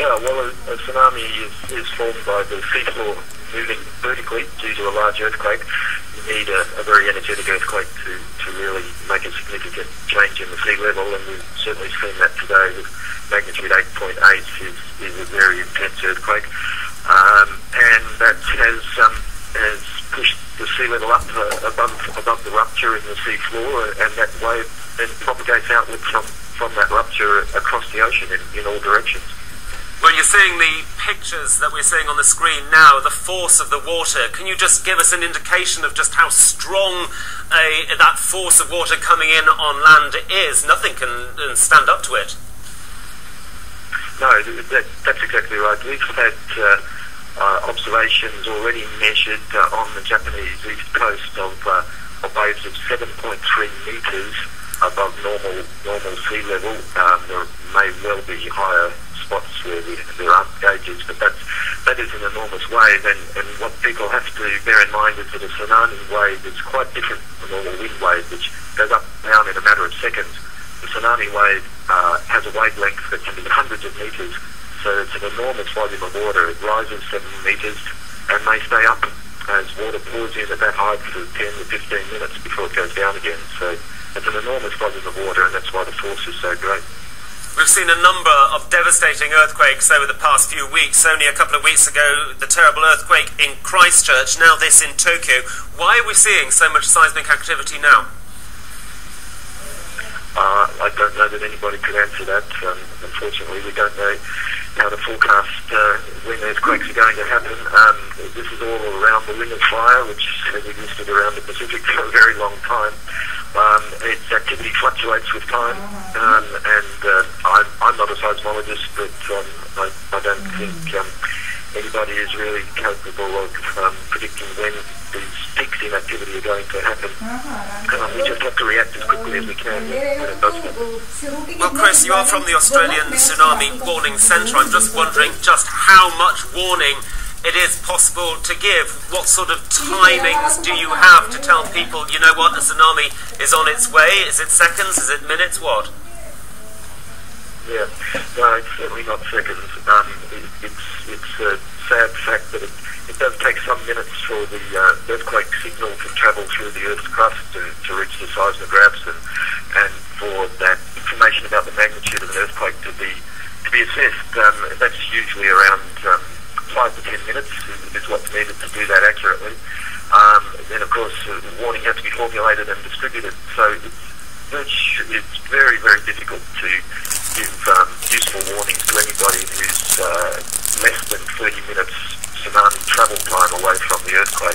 Yeah, well, a tsunami is formed by the seafloor moving vertically due to a large earthquake. You need a very energetic earthquake to really make a significant change in the sea level, and we've certainly seen that today with magnitude 8.8 is a very intense earthquake. And that has pushed the sea level up above the rupture in the sea floor, and that wave then propagates outward from that rupture across the ocean in all directions. When you're seeing the pictures that we're seeing on the screen now, the force of the water, can you just give us an indication of just how strong that force of water coming in on land is? Nothing can stand up to it. No, that's exactly right. We've had observations already measured on the Japanese east coast of waves of 7.3 metres above normal sea level. There may well be higher spots where there aren't gauges, but that is an enormous wave, and what people have to bear in mind is that a tsunami wave is quite different from a normal wind wave, which goes up and down in a matter of seconds. The tsunami wave has a wavelength that can be hundreds of metres, so it's an enormous volume of water. It rises 7 metres and may stay up as water pours in at that height for 10 to 15 minutes before it goes down again. So it's an enormous volume of water, and that's why the force is so great. We've seen a number of devastating earthquakes over the past few weeks. Only a couple of weeks ago, the terrible earthquake in Christchurch, now this in Tokyo. Why are we seeing so much seismic activity now? I don't know that anybody could answer that. Unfortunately, we don't know how to forecast when earthquakes are going to happen. This is all around the Ring of Fire, which has existed around the Pacific for a very long time. Its activity fluctuates with time, and I'm not a seismologist, but I don't think anybody is really capable of predicting when these peaks in activity are going to happen. We just have to react as quickly as we can when it does happen. Well, Chris, you are from the Australian Tsunami Warning Centre. I'm just wondering just how much warning it is possible to give. What sort of timings do you have to tell people, you know what, a tsunami is on its way? Is it seconds? Is it minutes? What? Yeah, no, it's certainly not seconds. It's a sad fact that it does take some minutes for the earthquake signal to travel through the Earth's crust to reach the seismographs, and for that information about the magnitude of an earthquake to be assessed. That's usually around 5 to 10 minutes is what's needed to do that accurately. Then, of course, warning has to be formulated and distributed, so it's very, very difficult to give useful warnings to anybody who's less than 30 minutes tsunami travel time away from the earthquake.